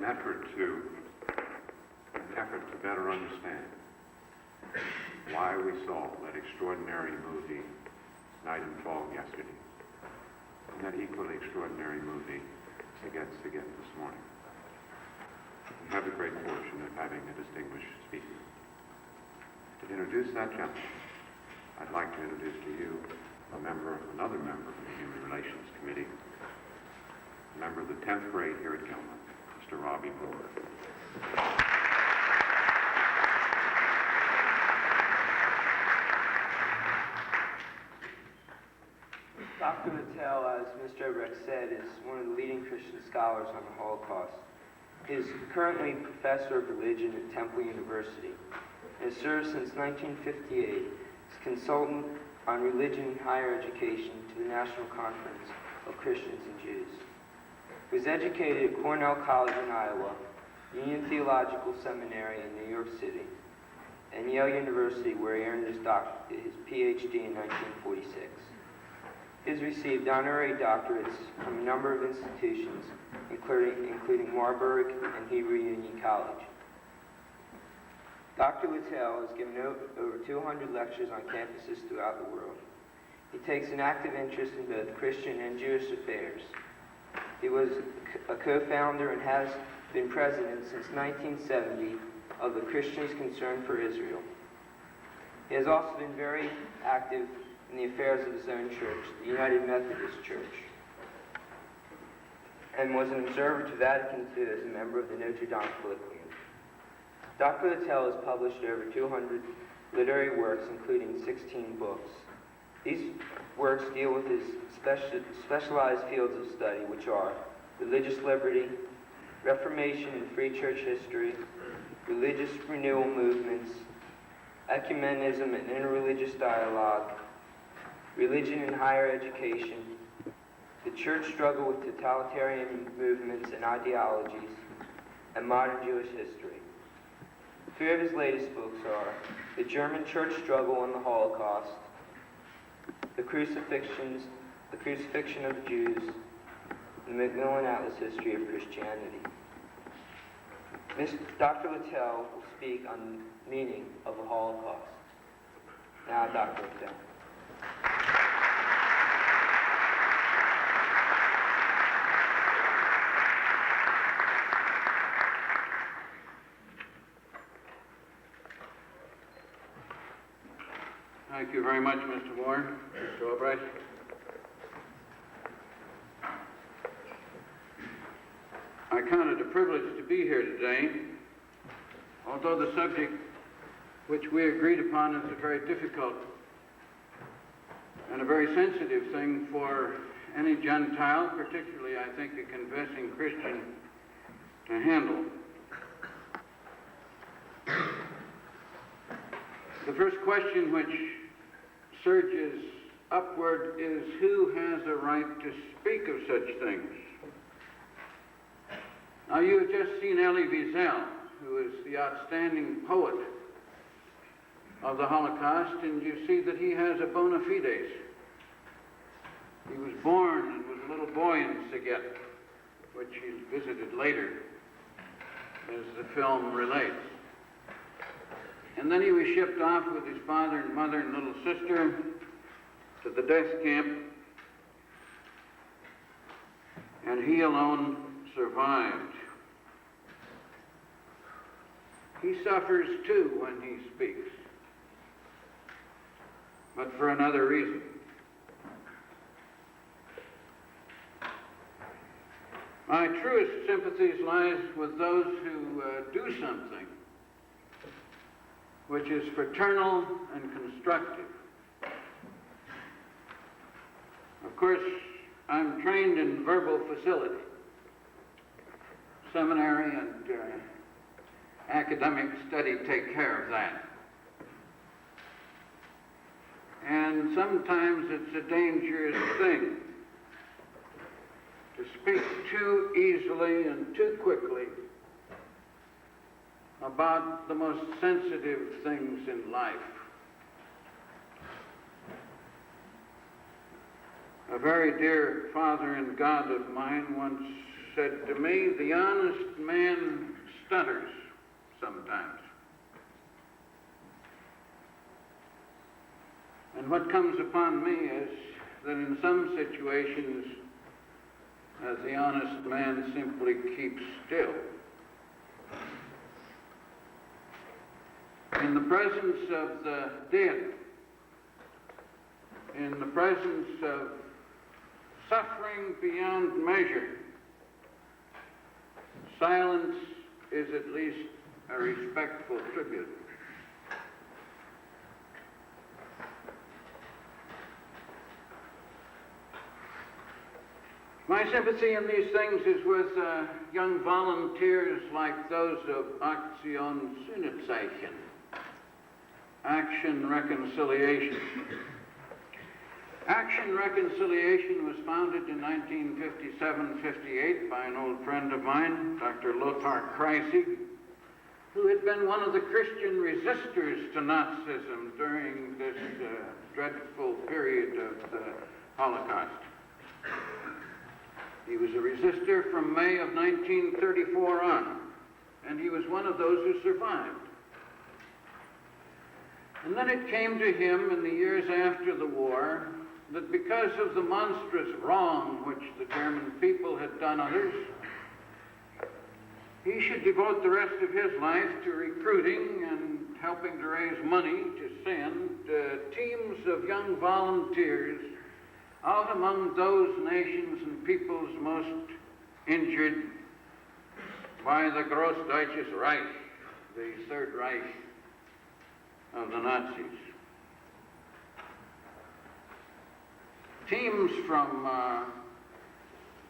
an effort to better understand why we saw that extraordinary movie, Night and Fog, yesterday, and that equally extraordinary movie, Against Again, this morning. We have the great fortune of having a distinguished speaker. To introduce that gentleman, I'd like to introduce to you another member of the Human Relations Committee, a member of the 10th grade here at Gilman, Mr. Robbie Brewer. Dr. Littell, as Mr. Obrecht said, is one of the leading Christian scholars on the Holocaust. He is currently professor of religion at Temple University and has served since 1958 as consultant on religion and higher education to the National Conference of Christians and Jews. He was educated at Cornell College in Iowa, Union Theological Seminary in New York City, and Yale University, where he earned his PhD in 1946. He has received honorary doctorates from a number of institutions, including Marburg and Hebrew Union College. Dr. Littell has given over 200 lectures on campuses throughout the world. He takes an active interest in both Christian and Jewish affairs. He was a co-founder and has been president since 1970 of the Christians Concerned for Israel. He has also been very active in the affairs of his own church, the United Methodist Church, and was an observer to Vatican II as a member of the Notre Dame Colloquium. Dr. Littell has published over 200 literary works, including 16 books. These works deal with his specialized fields of study, which are religious liberty, Reformation and Free Church history, religious renewal movements, ecumenism and interreligious dialogue, religion and higher education, the church struggle with totalitarian movements and ideologies, and modern Jewish history. Three of his latest books are The German Church Struggle and the Holocaust, The Crucifixion of the Jews, and the Macmillan Atlas History of Christianity. Dr. Littell will speak on the meaning of the Holocaust. Now, Dr. Littell. Thank you very much, Mr. Warren, Mr. Albright. I count it a privilege to be here today, although the subject which we agreed upon is a very difficult and a very sensitive thing for any Gentile, particularly, I think, a confessing Christian, to handle. The first question which surges upward is, who has a right to speak of such things? Now, you have just seen Elie Wiesel, who is the outstanding poet of the Holocaust, and you see that he has a bona fides. He was born and was a little boy in Szeged, which he visited later, as the film relates. And then he was shipped off with his father and mother and little sister to the death camp, and he alone survived. He suffers too when he speaks, but for another reason. My truest sympathies lies with those who do something which is fraternal and constructive. Of course, I'm trained in verbal facility. Seminary and academic study take care of that. And sometimes it's a dangerous thing to speak too easily and too quickly about the most sensitive things in life. A very dear father and God of mine once said to me, "The honest man stutters sometimes." And what comes upon me is that in some situations, the honest man simply keeps still. In the presence of the dead, in the presence of suffering beyond measure, silence is at least a respectful tribute. My sympathy in these things is with young volunteers like those of Aktion Sühnezeichen, Action Reconciliation. Action Reconciliation was founded in 1957-58 by an old friend of mine, Dr. Lothar Kreisig, who had been one of the Christian resistors to Nazism during this dreadful period of the Holocaust. He was a resistor from May of 1934 on, and he was one of those who survived. And then it came to him in the years after the war that because of the monstrous wrong which the German people had done others, he should devote the rest of his life to recruiting and helping to raise money to send teams of young volunteers out among those nations and peoples most injured by the Großdeutsches Reich, the Third Reich of the Nazis. Teams from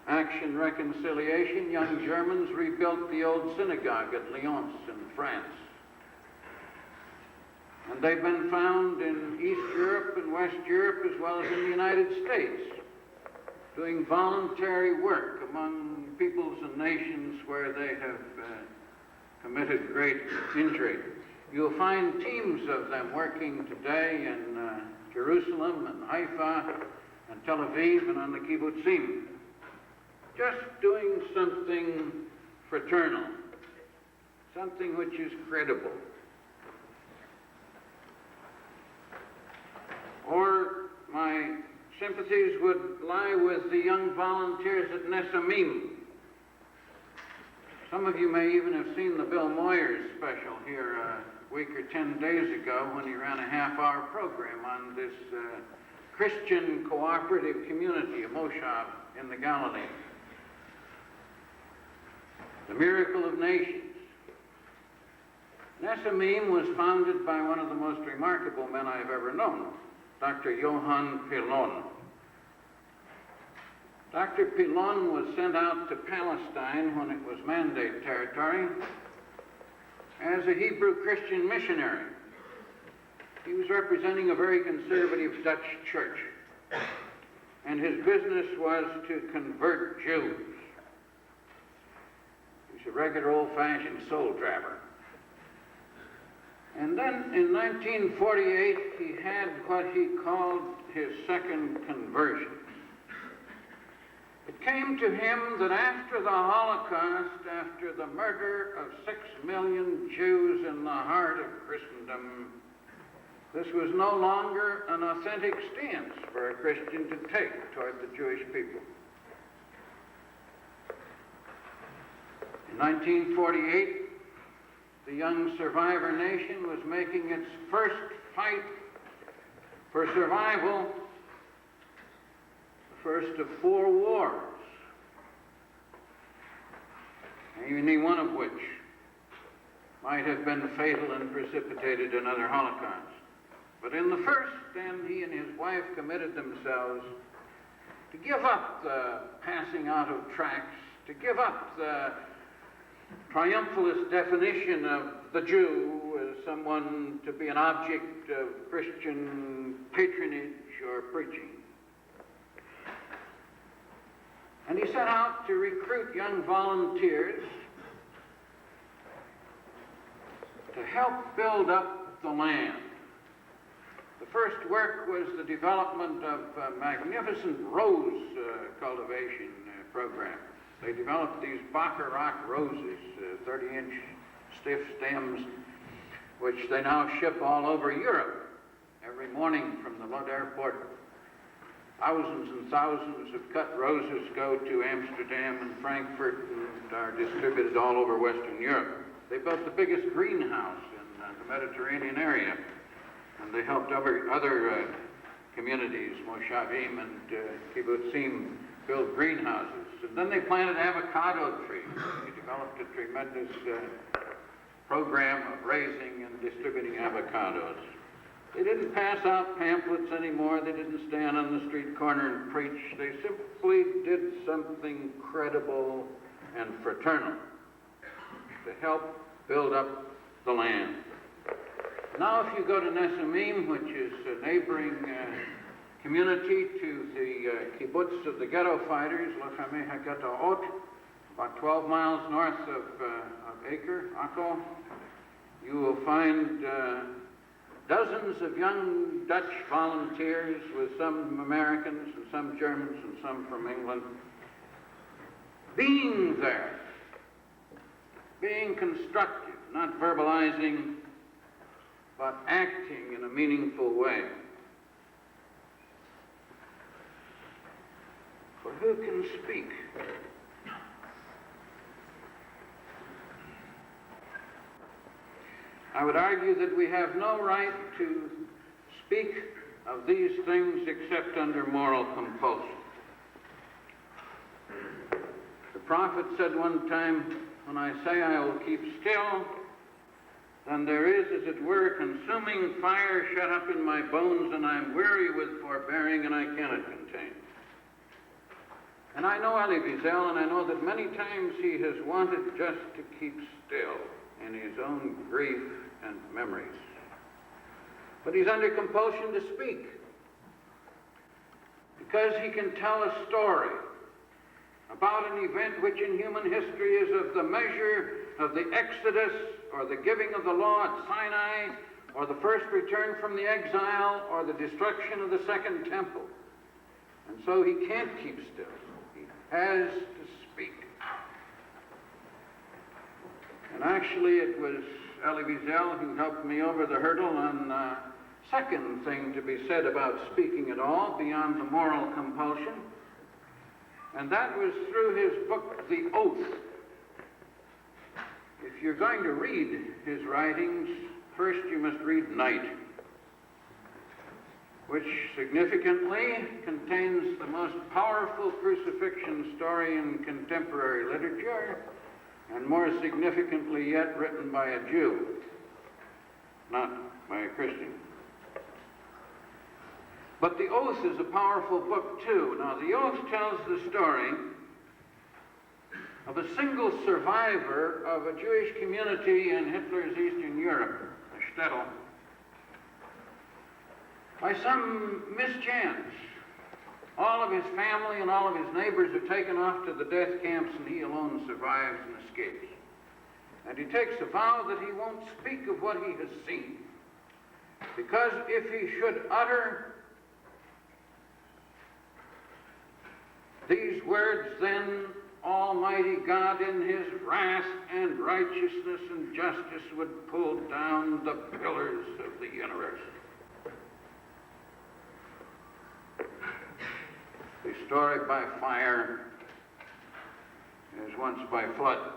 Action Reconciliation, young Germans, rebuilt the old synagogue at Lyons in France. And they've been found in East Europe and West Europe as well as in the United States, doing voluntary work among peoples and nations where they have committed great injury. You'll find teams of them working today in Jerusalem and Haifa and Tel Aviv and on the kibbutzim, just doing something fraternal, something which is credible. Or my sympathies would lie with the young volunteers at Nesamim. Some of you may even have seen the Bill Moyers special here a week or 10 days ago when he ran a half-hour program on this Christian cooperative community, a moshav in the Galilee. The Miracle of Nations. Nesamim was founded by one of the most remarkable men I have ever known, Dr. Johann Pilon. Dr. Pilon was sent out to Palestine when it was Mandate territory as a Hebrew Christian missionary. He was representing a very conservative Dutch church, and his business was to convert Jews. He's a regular old-fashioned soul grabber. And then in 1948, he had what he called his second conversion. It came to him that after the Holocaust, after the murder of 6 million Jews in the heart of Christendom, this was no longer an authentic stance for a Christian to take toward the Jewish people. In 1948, the young survivor nation was making its first fight for survival, the first of 4 wars, any one of which might have been fatal and precipitated another Holocaust. But in the first, then, he and his wife committed themselves to give up the passing out of tracts, to give up the triumphalist definition of the Jew as someone to be an object of Christian patronage or preaching. And he set out to recruit young volunteers to help build up the land. The first work was the development of a magnificent rose cultivation program. They developed these Baccarat roses, 30-inch stiff stems, which they now ship all over Europe. Every morning from the Lud airport, thousands and thousands of cut roses go to Amsterdam and Frankfurt and are distributed all over Western Europe. They built the biggest greenhouse in the Mediterranean area, and they helped other communities, Moshavim and Kibbutzim, build greenhouses. And then they planted avocado trees. They developed a tremendous program of raising and distributing avocados. They didn't pass out pamphlets anymore. They didn't stand on the street corner and preach. They simply did something credible and fraternal to help build up the land. Now if you go to Nesamim, which is a neighboring community to the kibbutz of the ghetto fighters, Lochamei HaGhettoot, about 12 miles north of Akko, you will find dozens of young Dutch volunteers with some Americans and some Germans and some from England being there, being constructive, not verbalizing, but acting in a meaningful way. For who can speak? I would argue that we have no right to speak of these things except under moral compulsion. The prophet said one time, "When I say I will keep still, then there is, as it were, consuming fire shut up in my bones, and I am weary with forbearing, and I cannot contain." And I know Elie Wiesel, and I know that many times he has wanted just to keep still in his own grief and memories. But he's under compulsion to speak, because he can tell a story about an event which in human history is of the measure of the Exodus, or the giving of the law at Sinai, or the first return from the exile, or the destruction of the Second Temple. And so he can't keep still. He has to speak. And actually it was Elie Wiesel who helped me over the hurdle on the second thing to be said about speaking at all, beyond the moral compulsion. And that was through his book, The Oath. If you're going to read his writings, first you must read Night, which significantly contains the most powerful crucifixion story in contemporary literature, and more significantly yet, written by a Jew, not by a Christian. But The Oath is a powerful book too. Now, The Oath tells the story of a single survivor of a Jewish community in Hitler's Eastern Europe, a shtetl. By some mischance, all of his family and all of his neighbors are taken off to the death camps, and he alone survives and escapes. And he takes a vow that he won't speak of what he has seen, because if he should utter these words, then Almighty God in his wrath and righteousness and justice would pull down the pillars of the universe. Destroyed by fire as once by flood.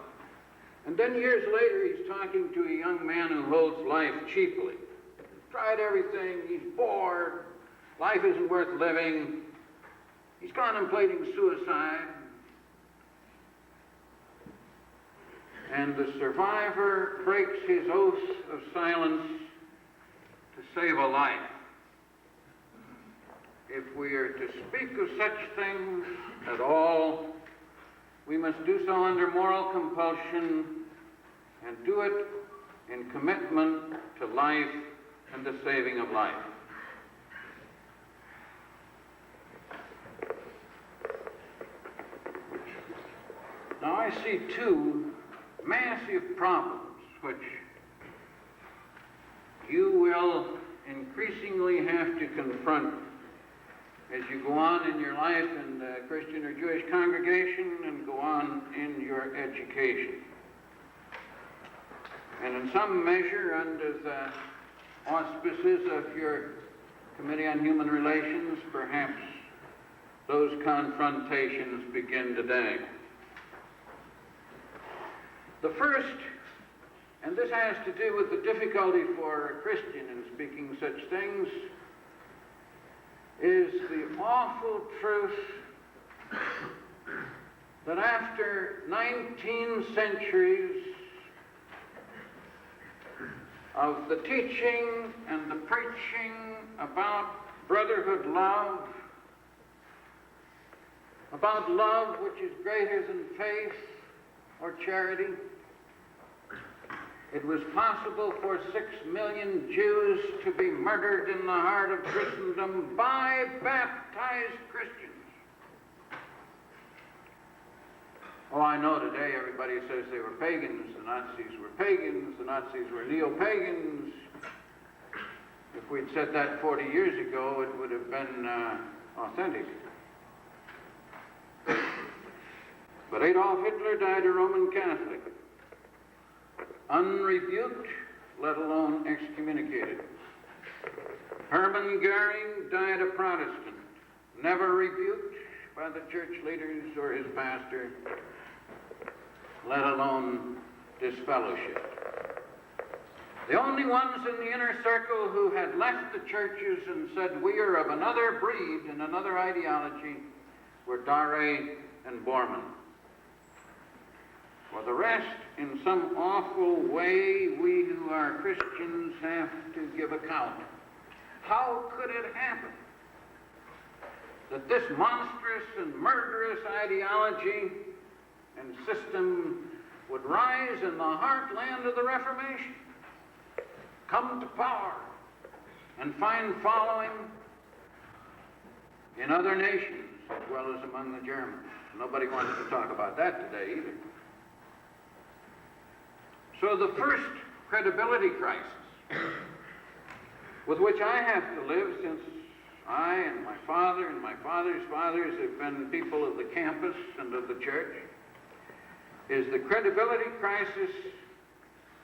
And then years later he's talking to a young man who holds life cheaply. He's tried everything, he's bored, life isn't worth living, he's contemplating suicide. And the survivor breaks his oath of silence to save a life. If we are to speak of such things at all, we must do so under moral compulsion and do it in commitment to life and the saving of life. Now I see two massive problems which you will increasingly have to confront as you go on in your life in the Christian or Jewish congregation and go on in your education. And in some measure, under the auspices of your Committee on Human Relations, perhaps those confrontations begin today. The first, and this has to do with the difficulty for a Christian in speaking such things, is the awful truth that after 19 centuries of the teaching and the preaching about brotherhood love, about love which is greater than faith or charity, it was possible for 6 million Jews to be murdered in the heart of Christendom by baptized Christians. Oh, I know today everybody says they were pagans, the Nazis were pagans, the Nazis were neo-pagans. If we'd said that 40 years ago, it would have been authentic. But Adolf Hitler died a Roman Catholic, unrebuked, let alone excommunicated. Hermann Goering died a Protestant, never rebuked by the church leaders or his pastor, let alone disfellowshipped. The only ones in the inner circle who had left the churches and said, we are of another breed and another ideology, were Dare and Bormann. For the rest, in some awful way, we who are Christians have to give account. How could it happen that this monstrous and murderous ideology and system would rise in the heartland of the Reformation, come to power, and find following in other nations as well as among the Germans? Nobody wants to talk about that today either. So the first credibility crisis with which I have to live, since I and my father and my father's fathers have been people of the campus and of the church, is the credibility crisis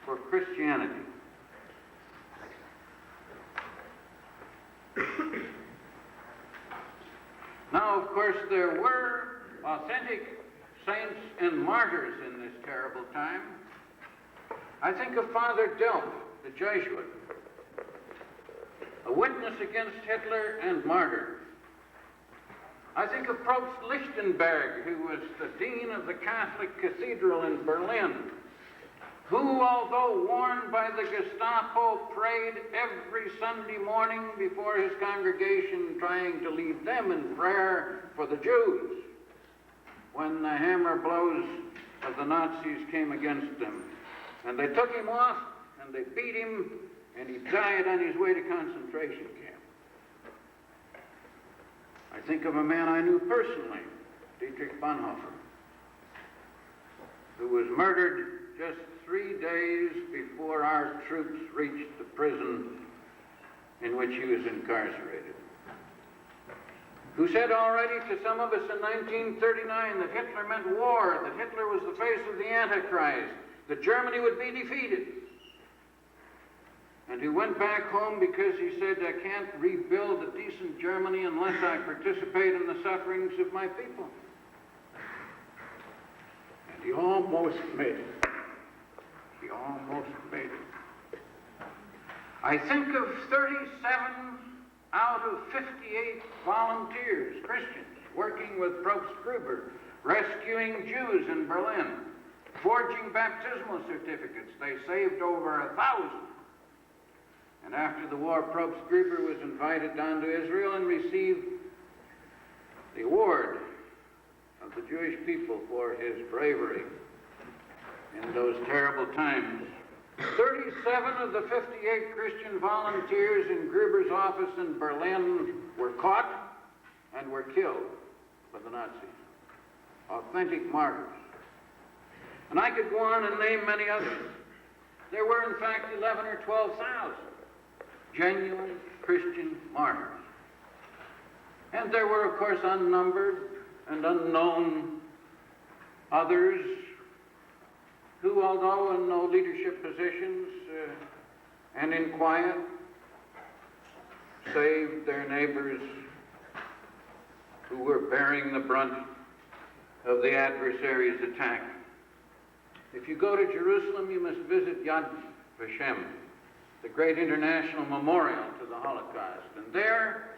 for Christianity. Now, of course, there were authentic saints and martyrs in this terrible time. I think of Father Delp, the Jesuit, a witness against Hitler and martyr. I think of Propst Lichtenberg, who was the dean of the Catholic Cathedral in Berlin, who, although warned by the Gestapo, prayed every Sunday morning before his congregation, trying to lead them in prayer for the Jews when the hammer blows of the Nazis came against them. And they took him off, and they beat him, and he died on his way to concentration camp. I think of a man I knew personally, Dietrich Bonhoeffer, who was murdered just 3 days before our troops reached the prison in which he was incarcerated, who said already to some of us in 1939 that Hitler meant war, that Hitler was the face of the Antichrist, that Germany would be defeated, and who went back home because he said, I can't rebuild a decent Germany unless I participate in the sufferings of my people. And he almost made it. He almost made it. I think of 37 out of 58 volunteers, Christians, working with Propst Gruber, rescuing Jews in Berlin, forging baptismal certificates. They saved over 1,000. And after the war, Propst Gruber was invited down to Israel and received the award of the Jewish people for his bravery in those terrible times. 37 of the 58 Christian volunteers in Gruber's office in Berlin were caught and were killed by the Nazis. Authentic martyrs. And I could go on and name many others. There were, in fact, 11 or 12,000 genuine Christian martyrs. And And there were, of course, unnumbered and unknown others who, although in no leadership positions and in quiet, saved their neighbors who were bearing the brunt of the adversary's attack. If you go to Jerusalem, you must visit Yad Vashem, the great international memorial to the Holocaust. And there,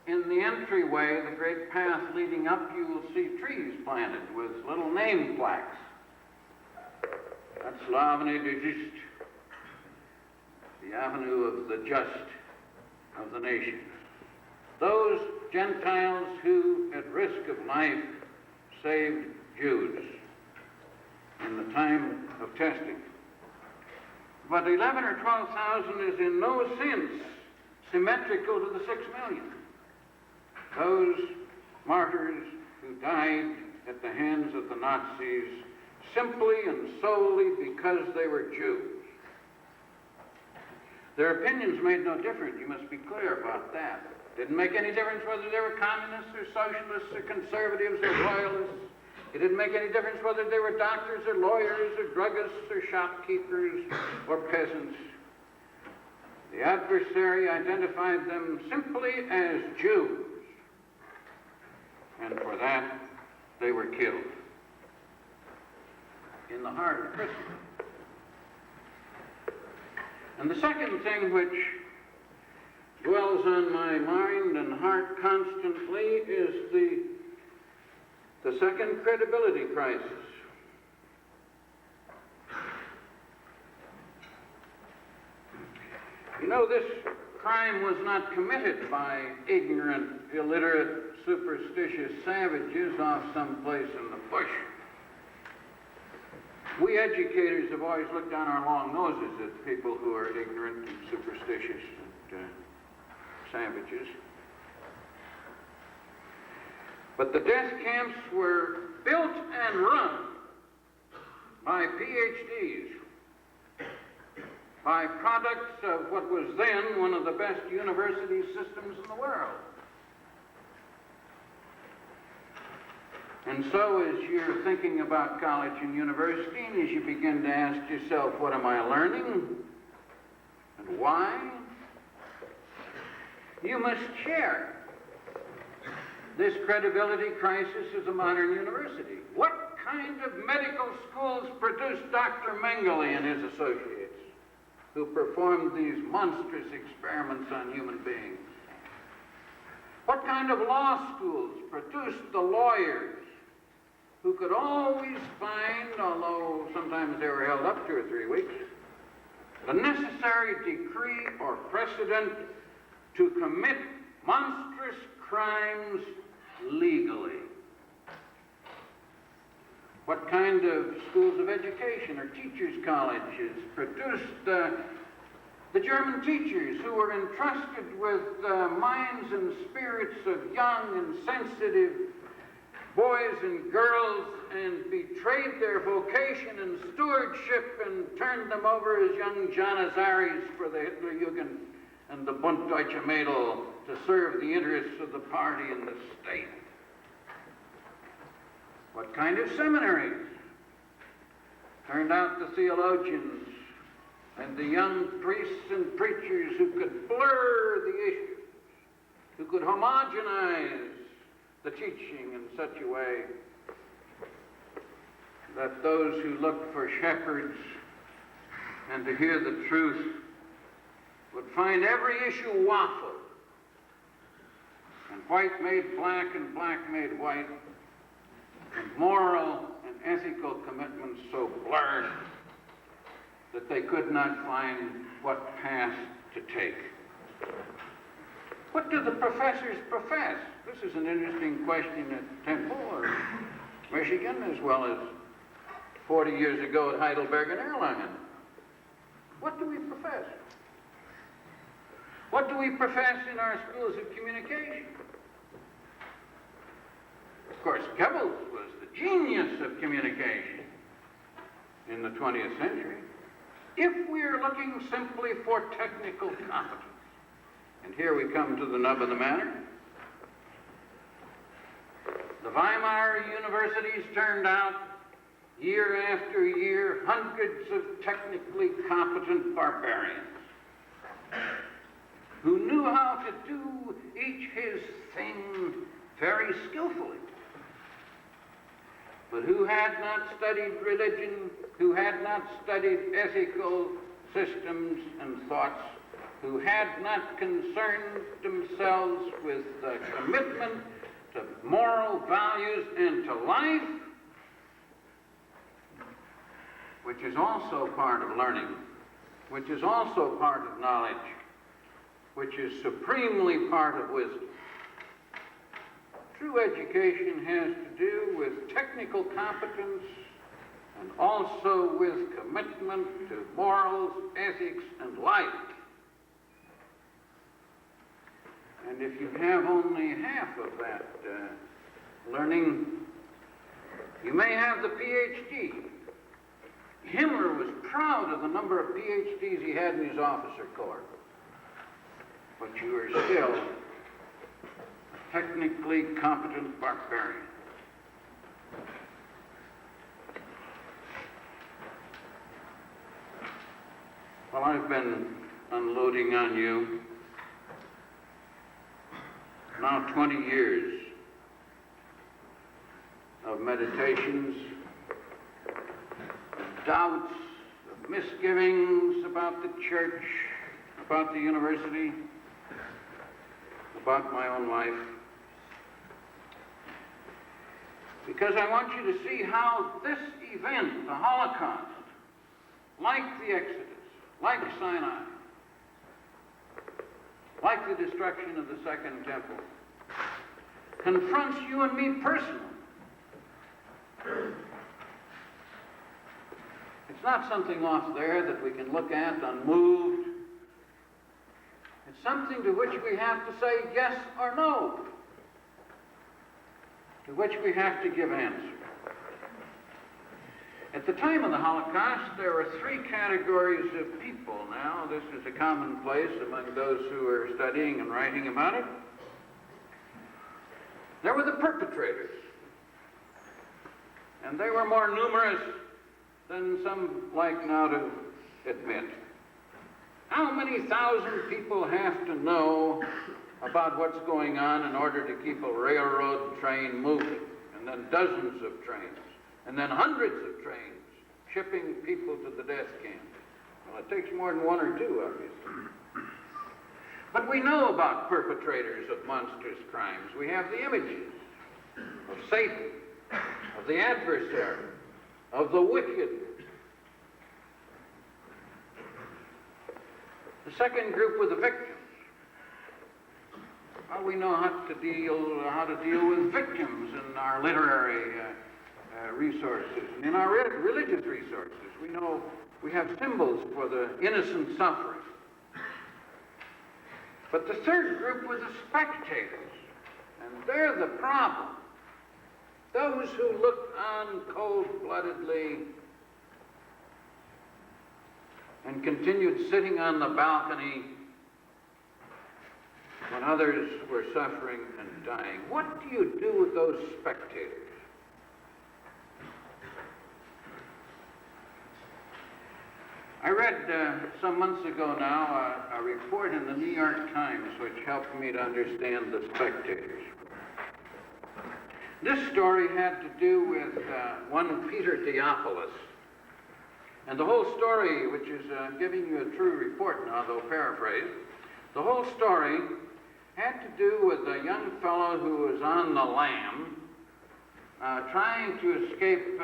in the entryway, the great path leading up, you will see trees planted with little name plaques. That's l'Avenue du Juste, the avenue of the just of the nation. Those Gentiles who, at risk of life, saved Jews in the time of testing. But 11 or 12,000 is in no sense symmetrical to the 6 million. Those martyrs who died at the hands of the Nazis simply and solely because they were Jews. Their opinions made no difference, you must be clear about that. Didn't make any difference whether they were communists or socialists or conservatives or royalists. It didn't make any difference whether they were doctors or lawyers or druggists or shopkeepers or peasants. The adversary identified them simply as Jews, and for that they were killed in the heart of Christendom. And the second thing which dwells on my mind and heart constantly is the second credibility crisis. You know, this crime was not committed by ignorant, illiterate, superstitious savages off someplace in the bush. We educators have always looked down our long noses at people who are ignorant and superstitious and savages. But the death camps were built and run by PhDs, by products of what was then one of the best university systems in the world. And so as you're thinking about college and university, and as you begin to ask yourself, what am I learning and why? You must share this credibility crisis of the modern university. What kind of medical schools produced Dr. Mengele and his associates, who performed these monstrous experiments on human beings? What kind of law schools produced the lawyers who could always find, although sometimes they were held up 2 or 3 weeks, the necessary decree or precedent to commit monstrous crimes legally? What kind of schools of education or teachers' colleges produced the German teachers who were entrusted with the minds and spirits of young and sensitive boys and girls and betrayed their vocation and stewardship and turned them over as young Janizaries for the Hitlerjugend and the Bund Deutsche Mädel to serve the interests of the party and the state? What kind of seminaries turned out the theologians and the young priests and preachers who could blur the issues, who could homogenize the teaching in such a way that those who looked for shepherds and to hear the truth would find every issue waffled, and white made black and black made white, and moral and ethical commitments so blurred that they could not find what path to take. What do the professors profess? This is an interesting question at Temple or Michigan, as well as 40 years ago at Heidelberg and Erlangen. What do we profess? What do we profess in our schools of communication? Of course, Goebbels was the genius of communication in the 20th century. If we're looking simply for technical competence, and here we come to the nub of the matter, The Weimar universities turned out, year after year, hundreds of technically competent barbarians who knew how to do each his thing very skillfully, but who had not studied religion, who had not studied ethical systems and thoughts, who had not concerned themselves with commitment to moral values and to life, which is also part of learning, which is also part of knowledge, which is supremely part of wisdom. True education has to do with technical competence and also with commitment to morals, ethics, and life. And if you have only half of that learning, you may have the PhD. Himmler was proud of the number of PhDs he had in his officer corps. But you are still a technically competent barbarian. Well, I've been unloading on you now 20 years of meditations, of doubts, of misgivings about the church, about the university, about my own life. Because I want you to see how this event, the Holocaust, like the Exodus, like Sinai, like the destruction of the Second Temple, confronts you and me personally. It's not something off there that we can look at unmoved. It's something to which we have to say yes or no, to which we have to give answers. At the time of the Holocaust, there were three categories of people. Now, this is a commonplace among those who are studying and writing about it. There were the perpetrators, and they were more numerous than some like now to admit. How many thousand people have to know about what's going on in order to keep a railroad train moving, and then dozens of trains, and then hundreds of trains shipping people to the death camp? Well, it takes more than one or two, obviously. But we know about perpetrators of monstrous crimes. We have the images of Satan, of the adversary, of the wicked. The second group were the victims. Well, we know how to deal with victims in our literary resources and in our religious resources. We know we have symbols for the innocent suffering. But the third group were the spectators, and they're the problem. Those who looked on cold-bloodedly and continued sitting on the balcony when others were suffering and dying. What do you do with those spectators? I read some months ago now a report in the New York Times which helped me to understand the spectators. This story had to do with one Peter Theophilus. And the whole story, which is giving you a true report now, though paraphrased, the whole story had to do with a young fellow who was on the lam, trying to escape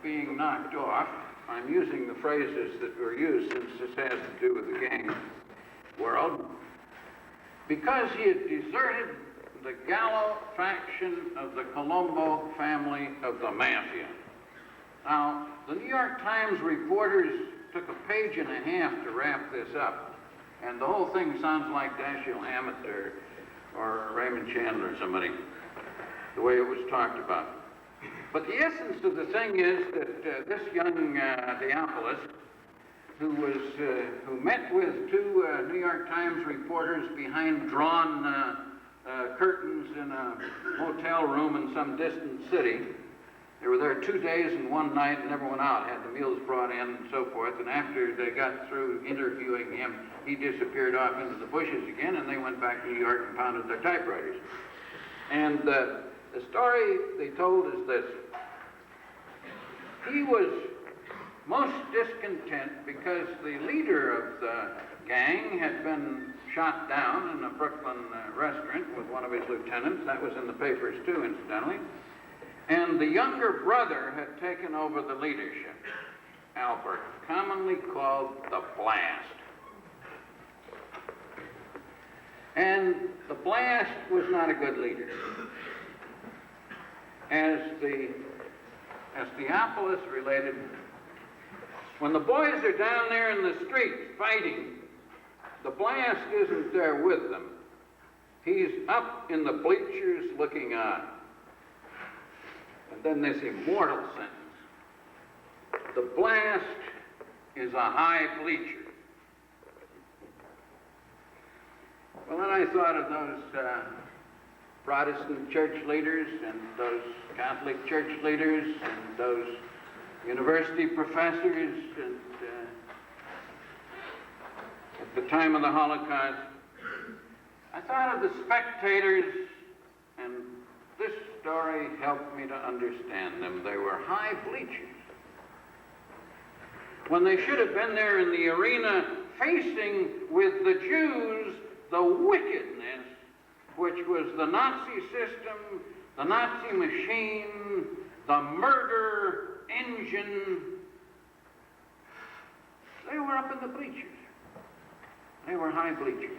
being knocked off. I'm using the phrases that were used since this has to do with the gang world, because he had deserted the Gallo faction of the Colombo family of the mafia. Now, the New York Times reporters took a page and a half to wrap this up, and the whole thing sounds like Dashiell Hammett or Raymond Chandler or somebody, the way it was talked about. But the essence of the thing is that this young Theophilus, who met with two New York Times reporters behind drawn curtains in a hotel room in some distant city. They were there 2 days and 1 night and never went out, had the meals brought in and so forth. And after they got through interviewing him, he disappeared off into the bushes again, and they went back to New York and pounded their typewriters. And the story they told is this. He was most discontent because the leader of the gang had been shot down in a Brooklyn restaurant with one of his lieutenants. That was in the papers too, incidentally. And the younger brother had taken over the leadership, Albert, commonly called the Blast. And the Blast was not a good leader. As Theophilus related, when the boys are down there in the street fighting, the Blast isn't there with them. He's up in the bleachers looking on. And then this immortal sentence. The Blast is a high bleacher. Well, then I thought of those Protestant church leaders and those Catholic church leaders and those university professors and at the time of the Holocaust. I thought of the spectators, and this story helped me to understand them. They were high bleachers. When they should have been there in the arena facing with the Jews the wickedness which was the Nazi system, the Nazi machine, the murder engine. They were up in the bleachers. They were high bleachers.